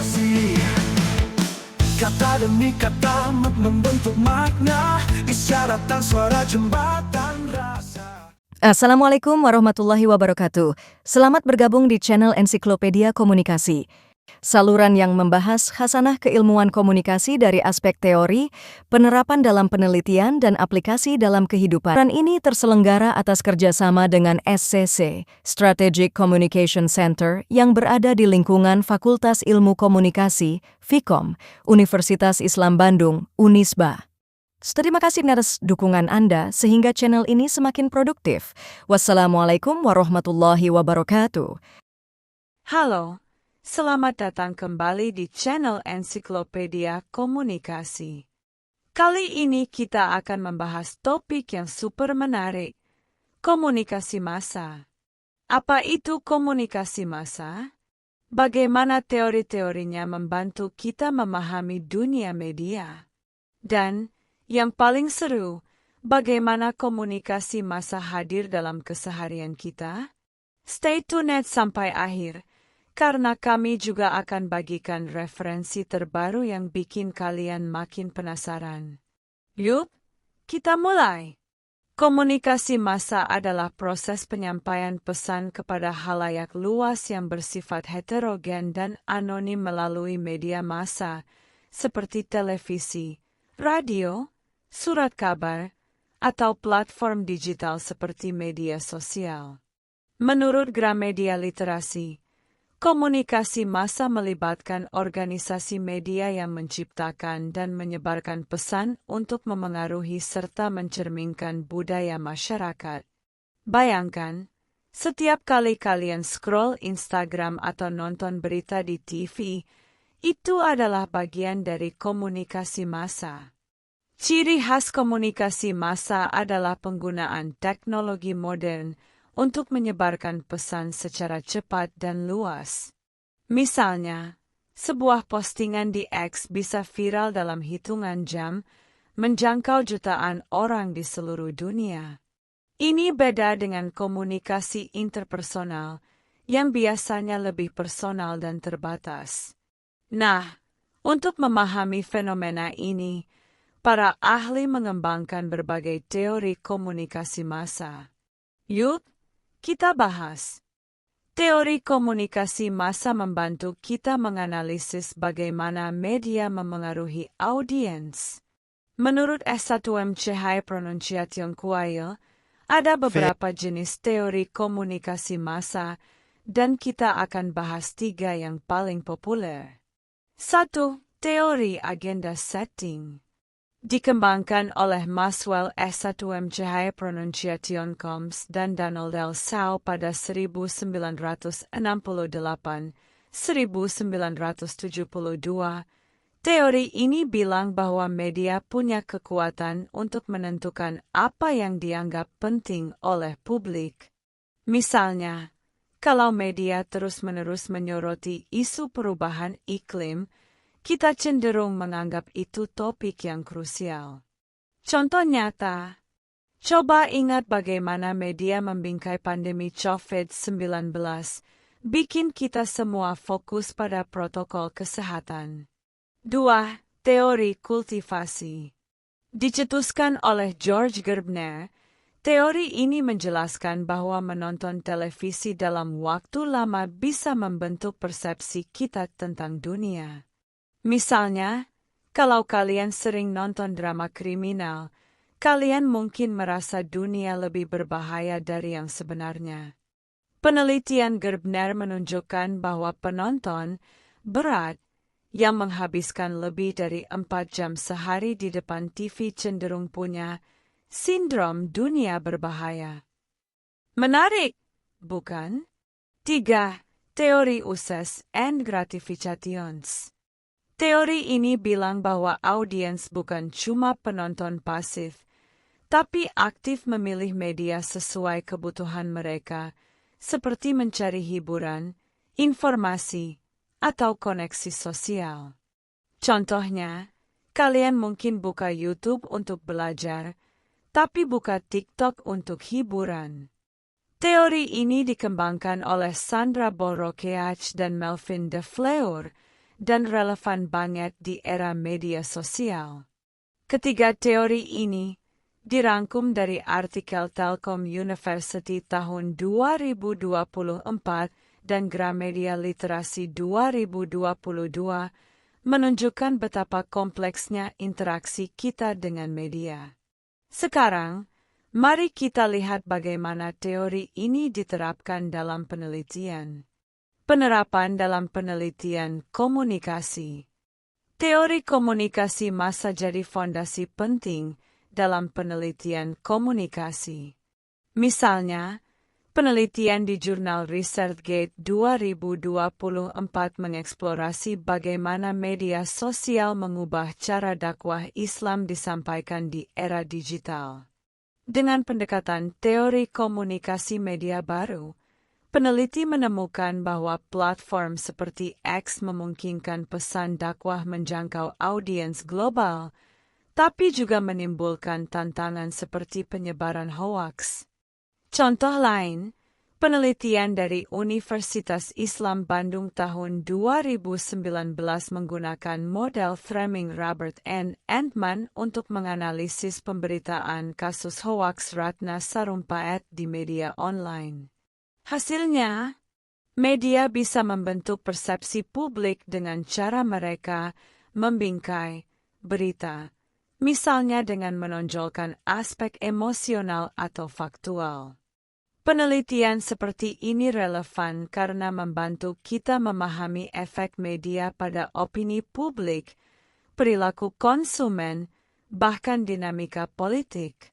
komunikasi. Kata demi kata membentuk makna, isyarat dan suara jembatan rasa. Assalamualaikum warahmatullahi wabarakatuh. Selamat bergabung di channel Ensiklopedia Komunikasi. Saluran yang membahas khasanah keilmuan komunikasi dari aspek teori, penerapan dalam penelitian, dan aplikasi dalam kehidupan. Saluran ini terselenggara atas kerjasama dengan SCC, Strategic Communication Center, yang berada di lingkungan Fakultas Ilmu Komunikasi, FIKOM, Universitas Islam Bandung, Unisba. Terima kasih atas dukungan Anda sehingga channel ini semakin produktif. Wassalamualaikum warahmatullahi wabarakatuh. Halo, selamat datang kembali di channel Ensiklopedia Komunikasi. Kali ini kita akan membahas topik yang super menarik, komunikasi massa. Apa itu komunikasi massa? Bagaimana teori-teorinya membantu kita memahami dunia media? Dan yang paling seru, bagaimana komunikasi massa hadir dalam keseharian kita? Stay tuned sampai akhir, karena kami juga akan bagikan referensi terbaru yang bikin kalian makin penasaran. Yuk, kita mulai! Komunikasi massa adalah proses penyampaian pesan kepada halayak luas yang bersifat heterogen dan anonim melalui media massa, seperti televisi, radio, surat kabar, atau platform digital seperti media sosial. Menurut Gramedia Literasi, komunikasi massa melibatkan organisasi media yang menciptakan dan menyebarkan pesan untuk memengaruhi serta mencerminkan budaya masyarakat. Bayangkan, setiap kali kalian scroll Instagram atau nonton berita di TV, itu adalah bagian dari komunikasi massa. Ciri khas komunikasi massa adalah penggunaan teknologi modern untuk menyebarkan pesan secara cepat dan luas. Misalnya, sebuah postingan di X bisa viral dalam hitungan jam, menjangkau jutaan orang di seluruh dunia. Ini beda dengan komunikasi interpersonal, yang biasanya lebih personal dan terbatas. Nah, untuk memahami fenomena ini, para ahli mengembangkan berbagai teori komunikasi massa. Yuk, kita bahas. Teori komunikasi massa membantu kita menganalisis bagaimana media memengaruhi audiens. Menurut S1M Pronunciation Kuail, ada beberapa jenis teori komunikasi massa, dan kita akan bahas 3 yang paling populer. 1. Teori agenda setting. Dikembangkan oleh Maxwell S1M Pronunciation Combs dan Donald L. Sau pada 1968-1972, teori ini bilang bahwa media punya kekuatan untuk menentukan apa yang dianggap penting oleh publik. Misalnya, kalau media terus-menerus menyoroti isu perubahan iklim, kita cenderung menganggap itu topik yang krusial. Contoh nyata, coba ingat bagaimana media membingkai pandemi COVID-19, bikin kita semua fokus pada protokol kesehatan. 2. Teori kultivasi. Dicetuskan oleh George Gerbner, teori ini menjelaskan bahwa menonton televisi dalam waktu lama bisa membentuk persepsi kita tentang dunia. Misalnya, kalau kalian sering nonton drama kriminal, kalian mungkin merasa dunia lebih berbahaya dari yang sebenarnya. Penelitian Gerbner menunjukkan bahwa penonton berat yang menghabiskan lebih dari 4 jam sehari di depan TV cenderung punya sindrom dunia berbahaya. Menarik, bukan? 3. Teori uses and gratifications. Teori ini bilang bahwa audiens bukan cuma penonton pasif, tapi aktif memilih media sesuai kebutuhan mereka, seperti mencari hiburan, informasi, atau koneksi sosial. Contohnya, kalian mungkin buka YouTube untuk belajar, tapi buka TikTok untuk hiburan. Teori ini dikembangkan oleh Sandra Borokeach dan Melvin de Fleur, dan relevan banget di era media sosial. Ketiga teori ini dirangkum dari artikel Telkom University tahun 2024 dan Gramedia Literasi 2022 menunjukkan betapa kompleksnya interaksi kita dengan media. Sekarang, mari kita lihat bagaimana teori ini diterapkan dalam penelitian. Penerapan dalam penelitian komunikasi. Teori komunikasi massa jadi fondasi penting dalam penelitian komunikasi. Misalnya, penelitian di jurnal ResearchGate 2024 mengeksplorasi bagaimana media sosial mengubah cara dakwah Islam disampaikan di era digital. Dengan pendekatan teori komunikasi media baru, peneliti menemukan bahwa platform seperti X memungkinkan pesan dakwah menjangkau audiens global, tapi juga menimbulkan tantangan seperti penyebaran hoaks. Contoh lain, penelitian dari Universitas Islam Bandung tahun 2019 menggunakan model framing Robert N. Entman untuk menganalisis pemberitaan kasus hoaks Ratna Sarumpait di media online. Hasilnya, media bisa membentuk persepsi publik dengan cara mereka membingkai berita, misalnya dengan menonjolkan aspek emosional atau faktual. Penelitian seperti ini relevan karena membantu kita memahami efek media pada opini publik, perilaku konsumen, bahkan dinamika politik.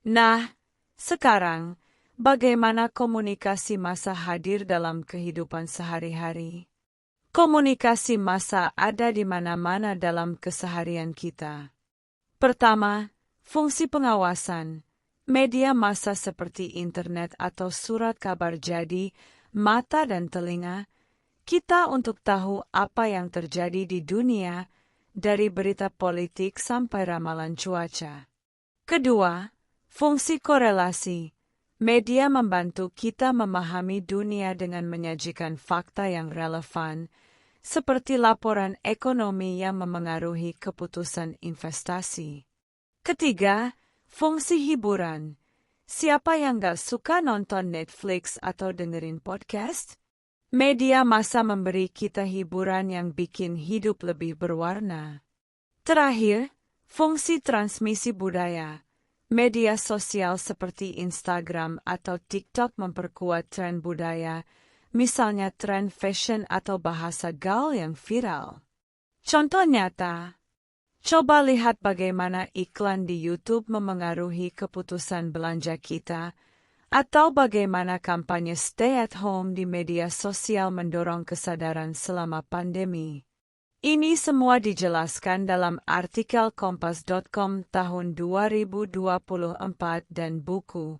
Nah, sekarang, bagaimana komunikasi massa hadir dalam kehidupan sehari-hari? Komunikasi massa ada di mana-mana dalam keseharian kita. Pertama, fungsi pengawasan. Media massa seperti internet atau surat kabar jadi mata dan telinga kita untuk tahu apa yang terjadi di dunia, dari berita politik sampai ramalan cuaca. Kedua, fungsi korelasi. Media membantu kita memahami dunia dengan menyajikan fakta yang relevan, seperti laporan ekonomi yang memengaruhi keputusan investasi. Ketiga, fungsi hiburan. Siapa yang gak suka nonton Netflix atau dengerin podcast? Media massa memberi kita hiburan yang bikin hidup lebih berwarna. Terakhir, fungsi transmisi budaya. Media sosial seperti Instagram atau TikTok memperkuat tren budaya, misalnya tren fashion atau bahasa gaul yang viral. Contoh nyata, coba lihat bagaimana iklan di YouTube memengaruhi keputusan belanja kita, atau bagaimana kampanye stay at home di media sosial mendorong kesadaran selama pandemi. Ini semua dijelaskan dalam artikel Kompas.com tahun 2024 dan buku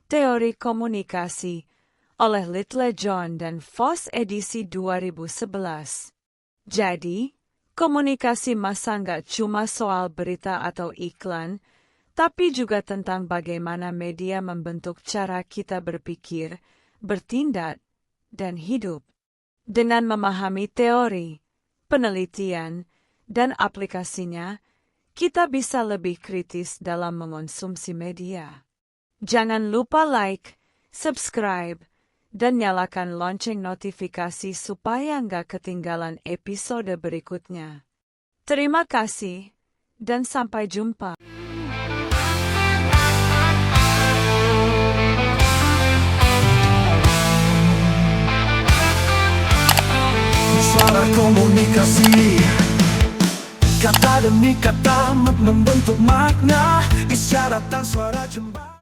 Teori Komunikasi oleh Littlejohn dan Foss edisi 2011. Jadi, komunikasi massa nggak cuma soal berita atau iklan, tapi juga tentang bagaimana media membentuk cara kita berpikir, bertindak, dan hidup. Dengan memahami teori, penelitian, dan aplikasinya, kita bisa lebih kritis dalam mengonsumsi media. Jangan lupa like, subscribe, dan nyalakan lonceng notifikasi supaya nggak ketinggalan episode berikutnya. Terima kasih, dan sampai jumpa. Suara komunikasi. Kata demi kata membentuk makna, isyarat dan suara jembatan.